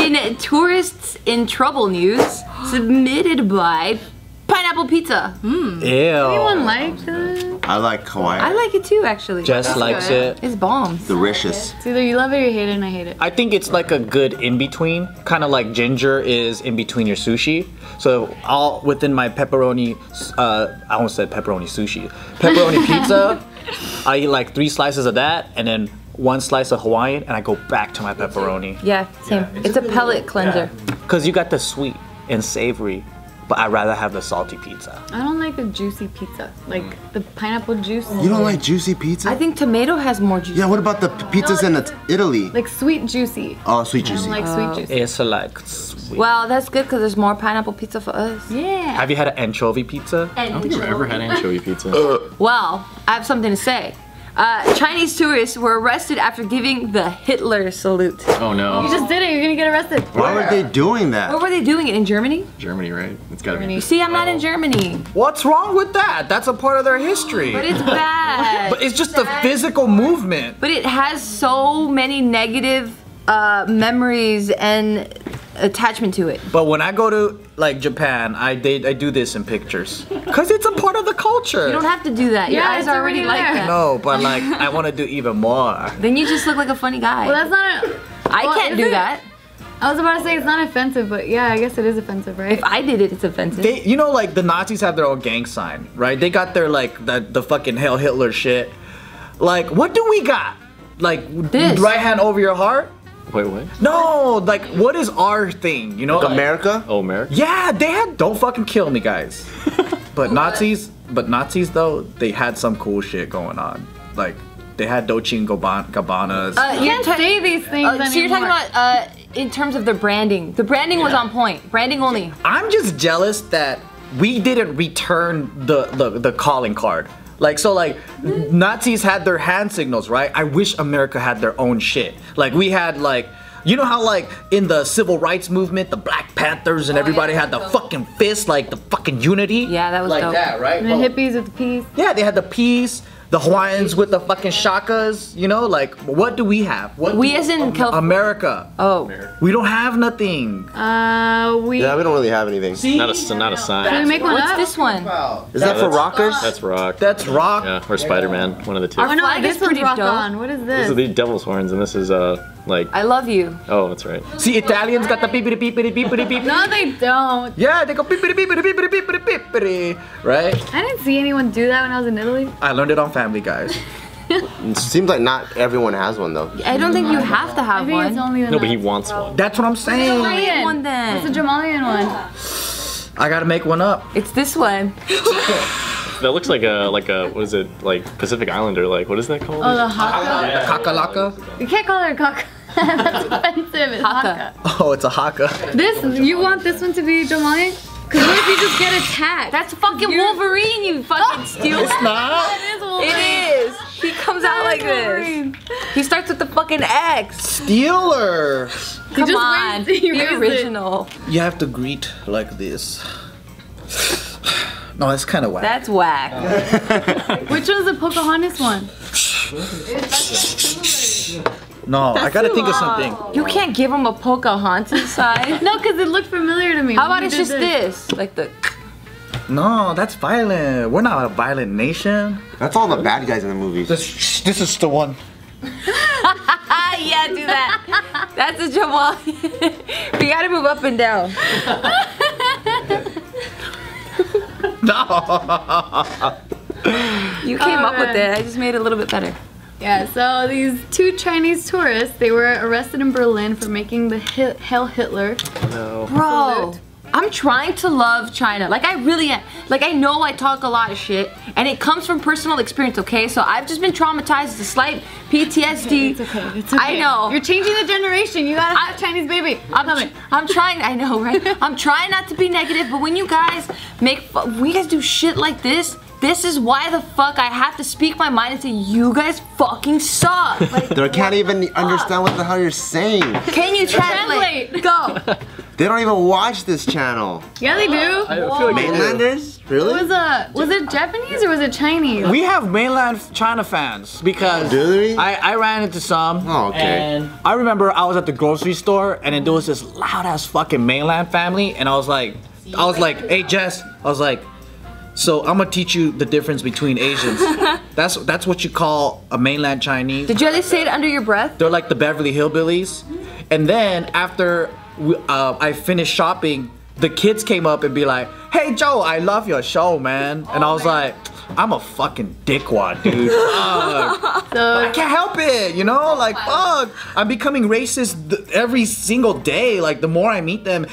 In Tourists in Trouble news, submitted by Pineapple Pizza. Ew. Anyone like that? I like Hawaii. I like it too, actually. Just likes it. It's bombs. Delicious. It's either you love it or you hate it, and I hate it. I think it's like a good in-between, kind of like ginger is in between your sushi. So all within my pepperoni, I almost said pepperoni sushi. Pepperoni pizza, I eat like 3 slices of that and then 1 slice of Hawaiian and I go back to my pepperoni. Yeah, same. It's a pellet cleanser. Cause you got the sweet and savory, but I'd rather have the salty pizza. I don't like a juicy pizza. Like the pineapple juice. You don't like juicy pizza? I think tomato has more juice. Yeah, what about the pizzas in Italy? Like sweet juicy. Oh, sweet I juicy. don't like sweet juicy. It's like sweet. Well, that's good because there's more pineapple pizza for us. Yeah. Have you had an anchovy pizza? I don't think I've ever had anchovy pizza. Well, I have something to say. Chinese tourists were arrested after giving the Hitler salute. Oh no. You just did it. You're gonna get arrested. Why were they doing that? Where were they doing it? In Germany? Germany, right? It's gotta be. You see, I'm not in Germany. What's wrong with that? That's a part of their history. But it's bad. But it's just the physical movement. But it has so many negative memories and attachment to it. But when I go to like Japan, I do this in pictures. Cause it's a part of the culture. You don't have to do that. Your Yeah, eyes it's are already already like there. that. No, but like I want to do even more. Then you just look like a funny guy. Well, that's not a. I well, can't is do it? that. I was about to say it's not offensive, but yeah, I guess it is offensive, right? If I did it, it's offensive. They, you know, like the Nazis have their own gang sign, right? They got their like the fucking Hail Hitler shit. Like, what do we got? Like This. right hand over your heart? Wait, what? No, like what is our thing? You know, Like America? Oh, America? Yeah, they had. Don't fucking kill me, guys. But Nazis though, they had some cool shit going on. Like they had Dolce and Gabbanas. You can't say these things anymore. So you're talking about in terms of the branding. The branding was on point. Branding only. I'm just jealous that we didn't return the calling card. Like, so like, Nazis had their hand signals, right? I wish America had their own shit. Like, we had like, you know how like in the civil rights movement, the Black Panthers and everybody had the fucking fist, like the fucking unity? Yeah, that was like dope. that, right? And the hippies with the peas. Yeah, they had the peace, the Hawaiians with the fucking shakas, you know? Like, what do we have? What We do- as in California. America. Oh. We don't have nothing. Yeah, we don't really have anything. Not a sign. Can we make one What's up? this one? Is that for rockers? That's rock. That's rock. Yeah, or Spider-Man, one of the two. Our Oh no, flag this is one's pretty rock dope. on. What is These this? are the devil's horns, and this is like. I love you. Oh, that's right. See, Italians got the beepity beepity beepity beepity. No, they don't. Yeah, they go beepity beepity beepity beepity beepity. Right? I didn't see anyone do that when I was in Italy. I learned it on Family Guys. It seems like not everyone has one though. I don't think you have to I have think it's one. only the No, but he nuts. wants one. That's what I'm saying. Make one then. What's the Jamalian one? I gotta make one up. It's this one. That looks like a what is it, like Pacific Islander, like what is that called? Oh, the haka. Kakalaka. You can't call her a cock. That's offensive. It's Haka. haka. Oh, it's a haka. This, you want this one to be Jamalian? Because what if you just get attacked? That's fucking Wolverine, you fucking steal. It's not. That is Wolverine. It is. He comes out like this. He starts with the fucking X. Steeler. Come just on, raised- he be raised it. original. You have to greet like this. No, it's kind of whack. That's whack. Which one's the Pocahontas one? No, I gotta think of something. You can't give him a Pocahontas side. No, because it looked familiar to me. How when about you it's did just this? Like the. No, that's violent. We're not a violent nation. That's all the bad guys in the movies. This is the one. Yeah, do that. That's a Jamal. We gotta move up and down. No. You came up with Alright. it. I just made it a little bit better. Yeah, so these 2 Chinese tourists, they were arrested in Berlin for making the Hail Hitler. No. Bro, I'm trying to love China. Like I really am. Like I know I talk a lot of shit and it comes from personal experience, okay? So I've just been traumatized, it's a slight PTSD. It's okay, it's okay. I know. You're changing the generation. You gotta have Chinese baby. I'm trying, I know, right? I'm trying not to be negative, but when you guys when you guys do shit like this, This is why the fuck I have to speak my mind and say you guys fucking suck. Like, They can't even understand what the hell you're saying. can you translate? Go. They don't even watch this channel. Yeah, they do. I feel like Mainlanders? Really? Was it Japanese or was it Chinese? We have mainland China fans because Do we? I ran into some. Oh, okay. And I remember I was at the grocery store and then there was this loud ass fucking mainland family and I was like, hey Jess, I was like, so I'm gonna teach you the difference between Asians. That's what you call a mainland Chinese. Did you at least say it under your breath? They're like the Beverly Hillbillies. And then after I finished shopping, the kids came up and be like, hey Joe, I love your show, man. And I was like, I'm a fucking dickwad, dude. I can't help it, you know? Like, fuck. I'm becoming racist every single day. Like, the more I meet them.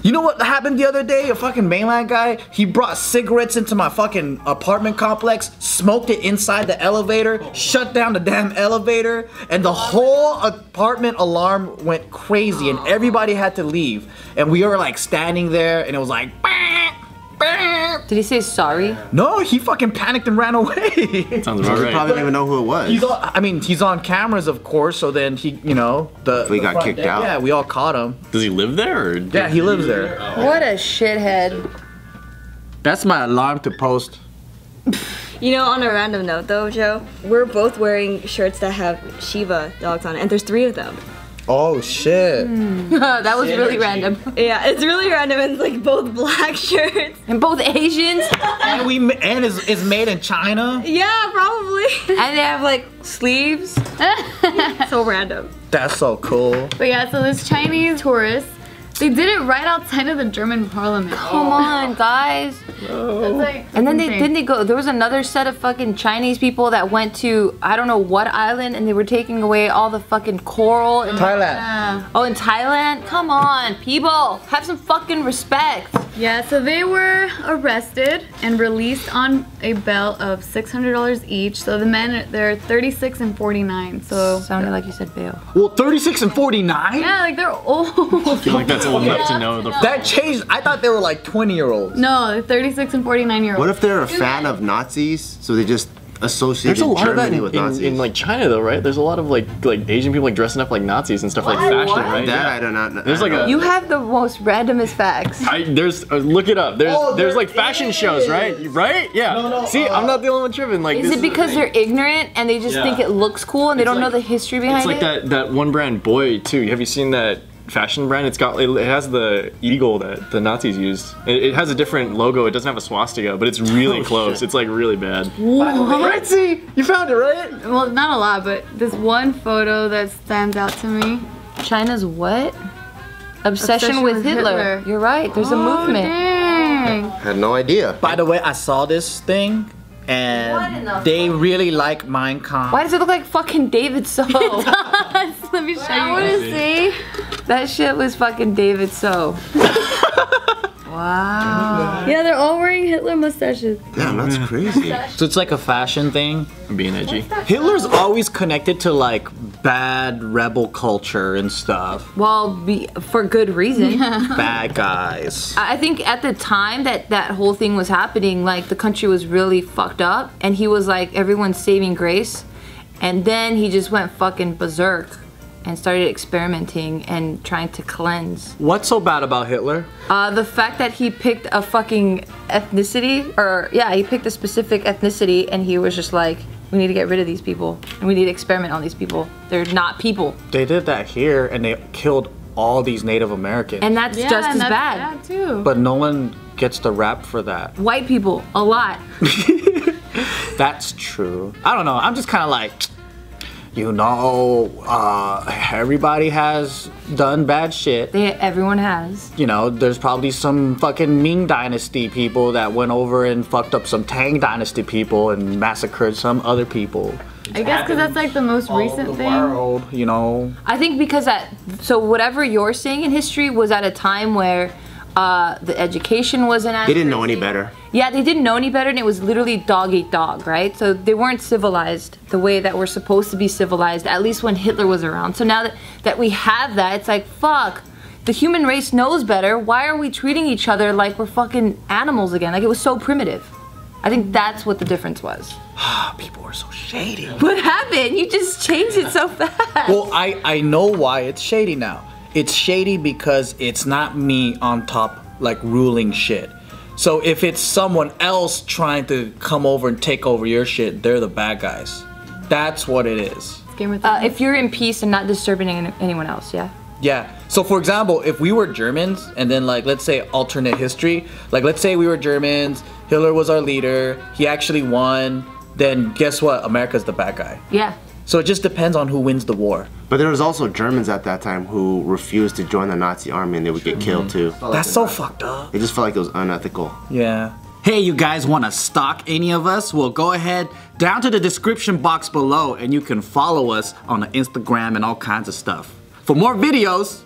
You know what happened the other day? A fucking mainland guy, he brought cigarettes into my fucking apartment complex, smoked it inside the elevator, shut down the damn elevator, and the whole apartment alarm went crazy, and everybody had to leave. And we were like standing there, and it was like, Did he say sorry? no, he fucking panicked and ran away. Sounds about We right. probably don't even know who it was. He's on cameras, of course. So then he, you know, We got front kicked deck, out. Yeah, we all caught him. Does he live there? Or Yeah, he lives there. What a shithead. That's my alarm to post. You know, on a random note though, Joe, we're both wearing shirts that have Shiva dogs on it, and there's 3 of them. Oh shit! That was really random. Yeah, it's really random. It's like both black shirts. And both Asians. and is made in China. Yeah, probably. And they have like sleeves. So random. That's so cool. But yeah, so this Chinese tourist, they did it right outside of the German parliament. Come on, guys. That's like, And then insane. didn't they go, there was another set of fucking Chinese people that went to, I don't know what island, and they were taking away all the fucking coral. And, Thailand. oh, in Thailand? Come on, people. Have some fucking respect. Yeah, so they were arrested and released on a bail of $600 each. So the men, they're 36 and 49. So Sounded like you said bail. Well, 36 and 49. yeah, like they're old. I feel like that's old enough to know the. That changed. I thought they were like 20-year-olds. No, they're 36 and 49-year-olds. What if they're a fan of Nazis, so they just associated There's a lot of that Germany with Nazis? in like China though, right? There's a lot of like Asian people like dressing up like Nazis and stuff like fashion, right? That Yeah. I do not know. There's like a You have the most randomest facts. there's look it up. There's Oh, there's there like fashion is. shows, right? Right? Yeah. No, See, I'm not the only one tripping. Like, Is this it because the they're thing. ignorant and they just Yeah. think it looks cool and they don't know like- the history behind It's like it? that one brand Boy too. Have you seen that fashion brand? It has the eagle that the Nazis used. It has a different logo. It doesn't have a swastika, but it's really close. shit. It's like really bad. Right? See, you found it, right? Well, not a lot, but this one photo that stands out to me. China's what? Obsession with Hitler. You're right. There's a movement. Dang. had no idea. By the way, I saw this thing, and they really like Mein Kampf. Why does it look like fucking David So? Let me show you. I want to see. That shit was fucking David So. Wow. Yeah, they're all wearing Hitler mustaches. Damn, that's crazy. So it's like a fashion thing. I'm being edgy. Hitler's always connected to like bad rebel culture and stuff. Well, for good reason. Bad guys. I think at the time that whole thing was happening, like the country was really fucked up, and he was like everyone's saving grace, and then he just went fucking berserk and started experimenting and trying to cleanse. What's so bad about Hitler? The fact that he picked a fucking ethnicity, or yeah, he picked a specific ethnicity, and he was just like, we need to get rid of these people, and we need to experiment on these people. They're not people, They did that here, and they killed all these Native Americans. and that's Yeah, just as and that's bad. bad too. But no one gets the rap for that. White people, a lot. That's true. I don't know. I'm just kind of like, you know, everybody has done bad shit. Everyone has. You know, there's probably some fucking Ming Dynasty people that went over and fucked up some Tang Dynasty people and massacred some other people. I guess because that's like the most recent thing. World, you know. I think because so whatever you're saying in history was at a time where the education wasn't as They didn't know any crazy. better. Yeah, they didn't know any better, and it was literally dog eat dog, right? So they weren't civilized the way that we're supposed to be civilized, at least when Hitler was around. So now that we have that, it's like, fuck, the human race knows better. Why are we treating each other like we're fucking animals again? Like, it was so primitive. I think that's what the difference was. People are so shady. What happened? You just changed it so fast. Well, I know why it's shady now. It's shady because it's not me on top, like, ruling shit. So if it's someone else trying to come over and take over your shit, they're the bad guys. That's what it is. If you're in peace and not disturbing anyone else, yeah? Yeah. So for example, if we were Germans and then like, let's say alternate history, like let's say we were Germans, Hitler was our leader, he actually won, then guess what? America's the bad guy. Yeah. So it just depends on who wins the war. But there was also Germans at that time who refused to join the Nazi army and they would get killed too. That's so fucked up. They just felt like it was unethical. Yeah. Hey, you guys want to stalk any of us? Well, go ahead down to the description box below and you can follow us on the Instagram and all kinds of stuff. For more videos,